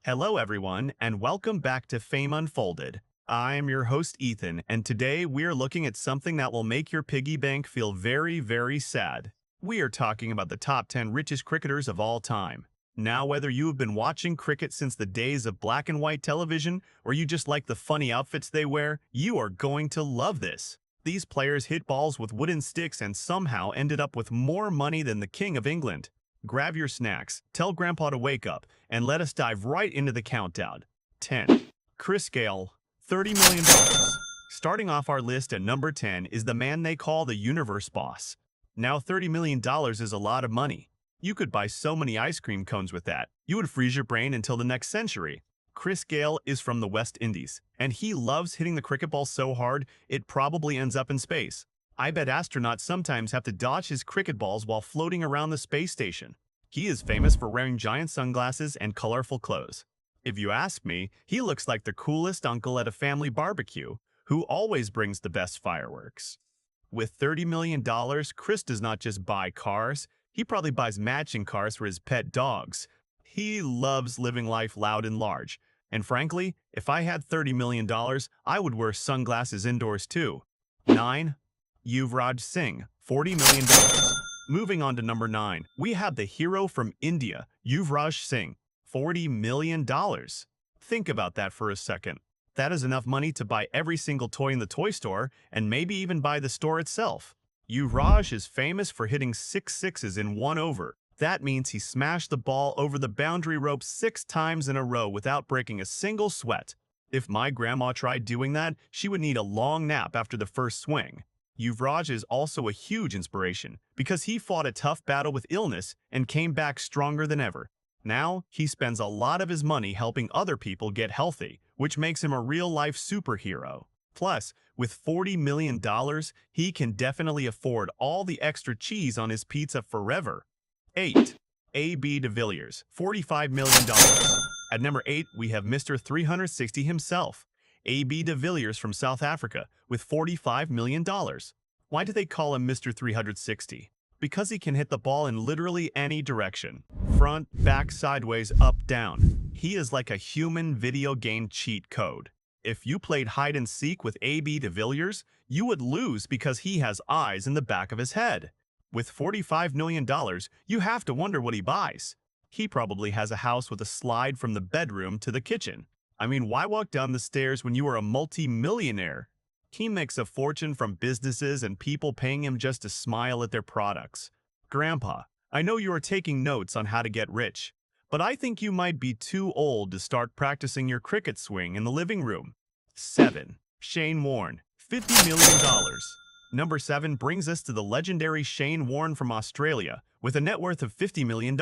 Hello, everyone, and welcome back to Fame Unfolded. I am your host, Ethan, and today we're looking at something that will make your piggy bank feel very, very sad. We are talking about the top 10 richest cricketers of all time. Now, whether you have been watching cricket since the days of black and white television, or you just like the funny outfits they wear, you are going to love this. These players hit balls with wooden sticks and somehow ended up with more money than the King of England. Grab your snacks, tell Grandpa to wake up, and let us dive right into the countdown. 10. Chris Gayle, $30 million. Starting off our list at number 10 is the man they call the Universe Boss. Now $30 million is a lot of money. You could buy so many ice cream cones with that. You would freeze your brain until the next century. Chris Gayle is from the West Indies, and he loves hitting the cricket ball so hard it probably ends up in space. I bet astronauts sometimes have to dodge his cricket balls while floating around the space station. He is famous for wearing giant sunglasses and colorful clothes. If you ask me, he looks like the coolest uncle at a family barbecue, who always brings the best fireworks. With $30 million, Chris does not just buy cars, he probably buys matching cars for his pet dogs. He loves living life loud and large. And frankly, if I had $30 million, I would wear sunglasses indoors too. 9. Yuvraj Singh, $40 million. Moving on to number 9, we have the hero from India, Yuvraj Singh, $40 million. Think about that for a second. That is enough money to buy every single toy in the toy store and maybe even buy the store itself. Yuvraj is famous for hitting 6 sixes in one over. That means he smashed the ball over the boundary rope 6 times in a row without breaking a single sweat. If my grandma tried doing that, she would need a long nap after the first swing. Yuvraj is also a huge inspiration because he fought a tough battle with illness and came back stronger than ever. Now, he spends a lot of his money helping other people get healthy, which makes him a real-life superhero. Plus, with $40 million, he can definitely afford all the extra cheese on his pizza forever. 8. A.B. de Villiers, $45 million. At number 8, we have Mr. 360 himself, A.B. de Villiers from South Africa, with $45 million. Why do they call him Mr. 360? Because he can hit the ball in literally any direction. Front, back, sideways, up, down. He is like a human video game cheat code. If you played hide and seek with A.B. de Villiers, you would lose because he has eyes in the back of his head. With $45 million, you have to wonder what he buys. He probably has a house with a slide from the bedroom to the kitchen. I mean, why walk down the stairs when you are a multi-millionaire? He makes a fortune from businesses and people paying him just to smile at their products. Grandpa, I know you are taking notes on how to get rich, but I think you might be too old to start practicing your cricket swing in the living room. 7. Shane Warne, $50 million. Number 7 brings us to the legendary Shane Warne from Australia with a net worth of $50 million.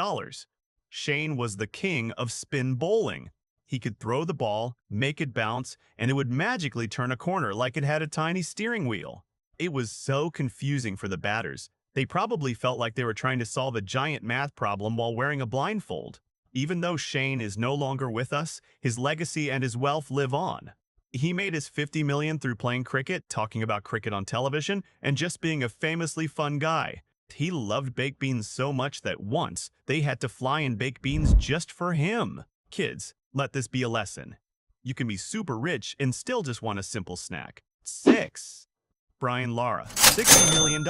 Shane was the king of spin bowling. He could throw the ball, make it bounce, and it would magically turn a corner like it had a tiny steering wheel. It was so confusing for the batters. They probably felt like they were trying to solve a giant math problem while wearing a blindfold. Even though Shane is no longer with us, his legacy and his wealth live on. He made his $50 million through playing cricket, talking about cricket on television, and just being a famously fun guy. He loved baked beans so much that once they had to fly in baked beans just for him. Kids, let this be a lesson. You can be super rich and still just want a simple snack. 6. Brian Lara, $60 million.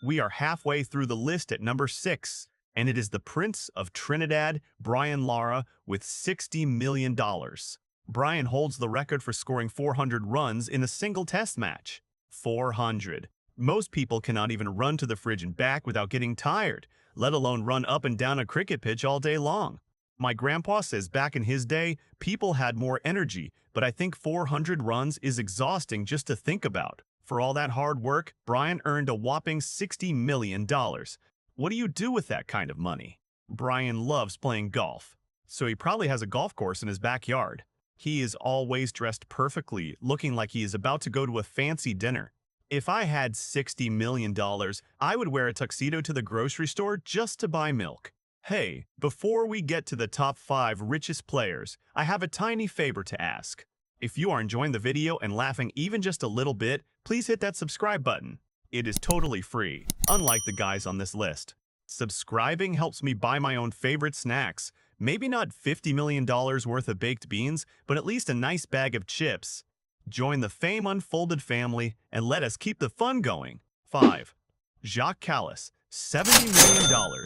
We are halfway through the list at number 6, and it is the Prince of Trinidad, Brian Lara, with $60 million. Brian holds the record for scoring 400 runs in a single test match. 400. Most people cannot even run to the fridge and back without getting tired, let alone run up and down a cricket pitch all day long. My grandpa says back in his day, people had more energy, but I think 400 runs is exhausting just to think about. For all that hard work, Brian earned a whopping $60 million. What do you do with that kind of money? Brian loves playing golf, so he probably has a golf course in his backyard. He is always dressed perfectly, looking like he is about to go to a fancy dinner. If I had $60 million, I would wear a tuxedo to the grocery store just to buy milk. Hey, before we get to the top 5 richest players, I have a tiny favor to ask. If you are enjoying the video and laughing even just a little bit, please hit that subscribe button. It is totally free, unlike the guys on this list. Subscribing helps me buy my own favorite snacks, Maybe not $50 million worth of baked beans, but at least a nice bag of chips. Join the Fame Unfolded family and let us keep the fun going. 5. Jacques Kallis, $70 million.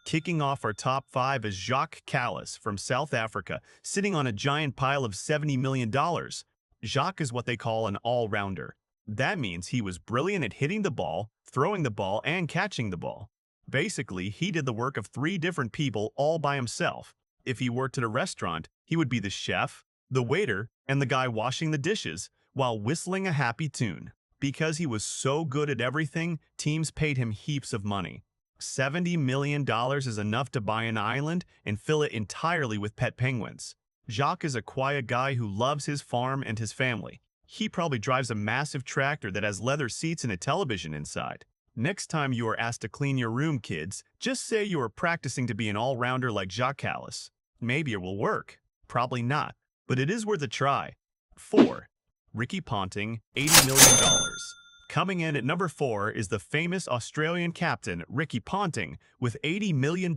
Kicking off our top 5 is Jacques Kallis from South Africa, sitting on a giant pile of $70 million. Jacques is what they call an all-rounder. That means he was brilliant at hitting the ball, throwing the ball, and catching the ball. Basically, he did the work of 3 different people all by himself. If he worked at a restaurant, he would be the chef, the waiter, and the guy washing the dishes, while whistling a happy tune. Because he was so good at everything, teams paid him heaps of money. $70 million is enough to buy an island and fill it entirely with pet penguins. Jacques is a quiet guy who loves his farm and his family. He probably drives a massive tractor that has leather seats and a television inside. Next time you are asked to clean your room, kids, just say you are practicing to be an all-rounder like Jacques Kallis. Maybe it will work. Probably not, but it is worth a try. 4. Ricky Ponting, $80 million. Coming in at number 4 is the famous Australian captain Ricky Ponting with $80 million.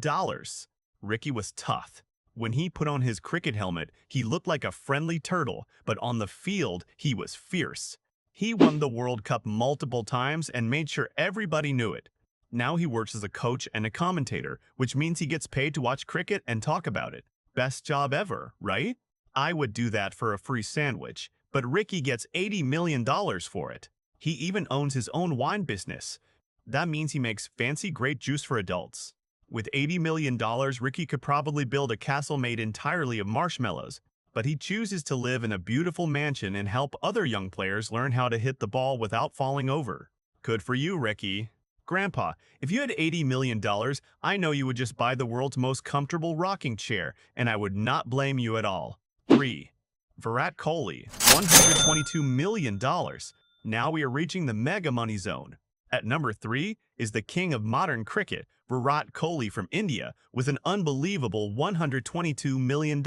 Ricky was tough. When he put on his cricket helmet, he looked like a friendly turtle, but on the field, he was fierce. He won the World Cup multiple times and made sure everybody knew it. Now he works as a coach and a commentator, which means he gets paid to watch cricket and talk about it. Best job ever, right? I would do that for a free sandwich, but Ricky gets $80 million for it. He even owns his own wine business. That means he makes fancy grape juice for adults. With $80 million, Ricky could probably build a castle made entirely of marshmallows, but he chooses to live in a beautiful mansion and help other young players learn how to hit the ball without falling over. Good for you, Ricky. Grandpa, if you had $80 million, I know you would just buy the world's most comfortable rocking chair, and I would not blame you at all. 3. Virat Kohli, $122 million. Now we are reaching the mega money zone. At number 3 is the king of modern cricket, Virat Kohli from India, with an unbelievable $122 million.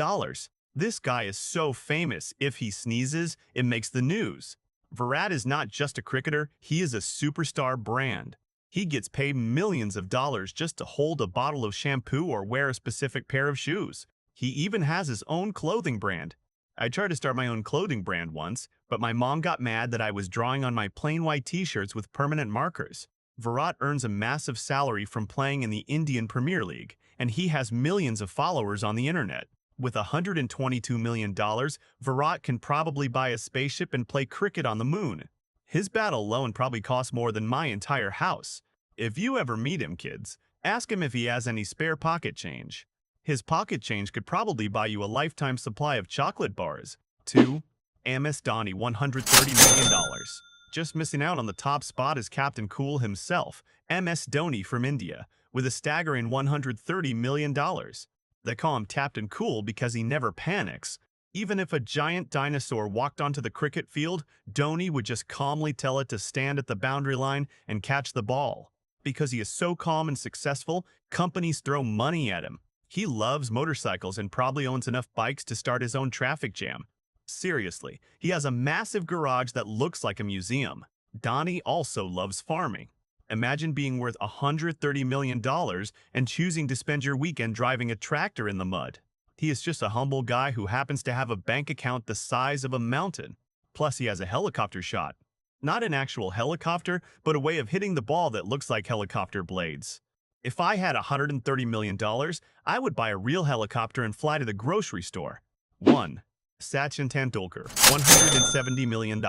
This guy is so famous, if he sneezes, it makes the news. Virat is not just a cricketer, he is a superstar brand. He gets paid millions of dollars just to hold a bottle of shampoo or wear a specific pair of shoes. He even has his own clothing brand. I tried to start my own clothing brand once, but my mom got mad that I was drawing on my plain white t-shirts with permanent markers. Virat earns a massive salary from playing in the Indian Premier League, and he has millions of followers on the internet. With $122 million, Virat can probably buy a spaceship and play cricket on the moon. His bat alone probably costs more than my entire house. If you ever meet him, kids, ask him if he has any spare pocket change. His pocket change could probably buy you a lifetime supply of chocolate bars. 2. MS Dhoni, $130 million. Just missing out on the top spot is Captain Cool himself, MS Dhoni from India, with a staggering $130 million. They call him Captain Cool because he never panics. Even if a giant dinosaur walked onto the cricket field, Dhoni would just calmly tell it to stand at the boundary line and catch the ball. Because he is so calm and successful, companies throw money at him. He loves motorcycles and probably owns enough bikes to start his own traffic jam. Seriously, he has a massive garage that looks like a museum. Dhoni also loves farming. Imagine being worth $130 million and choosing to spend your weekend driving a tractor in the mud. He is just a humble guy who happens to have a bank account the size of a mountain. Plus, he has a helicopter shot. Not an actual helicopter, but a way of hitting the ball that looks like helicopter blades. If I had $130 million, I would buy a real helicopter and fly to the grocery store. 1. Sachin Tendulkar, $170 million.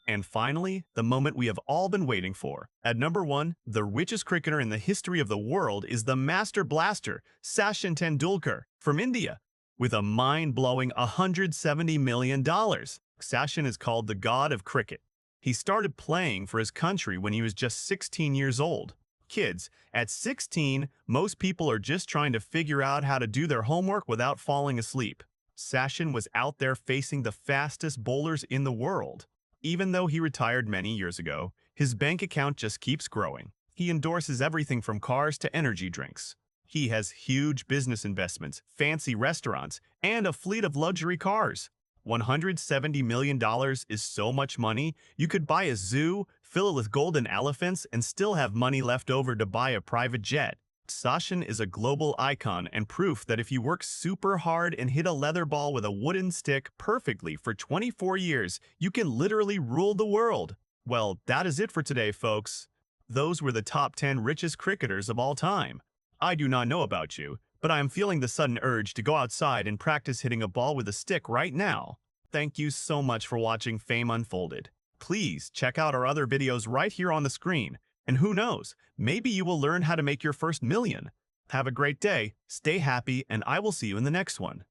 And finally, the moment we have all been waiting for. At number 1, the richest cricketer in the history of the world is the Master Blaster, Sachin Tendulkar, from India, with a mind-blowing $170 million. Sachin is called the god of cricket. He started playing for his country when he was just 16 years old. Kids, at 16, most people are just trying to figure out how to do their homework without falling asleep. Sachin was out there facing the fastest bowlers in the world. Even though he retired many years ago, his bank account just keeps growing. He endorses everything from cars to energy drinks. He has huge business investments, fancy restaurants, and a fleet of luxury cars. $170 million is so much money, you could buy a zoo, fill it with golden elephants, and still have money left over to buy a private jet. Sachin is a global icon and proof that if you work super hard and hit a leather ball with a wooden stick perfectly for 24 years, you can literally rule the world. Well, that is it for today, folks. Those were the top 10 richest cricketers of all time. I do not know about you, but I am feeling the sudden urge to go outside and practice hitting a ball with a stick right now. Thank you so much for watching Fame Unfolded. Please check out our other videos right here on the screen. And who knows, maybe you will learn how to make your first million. Have a great day, stay happy, and I will see you in the next one.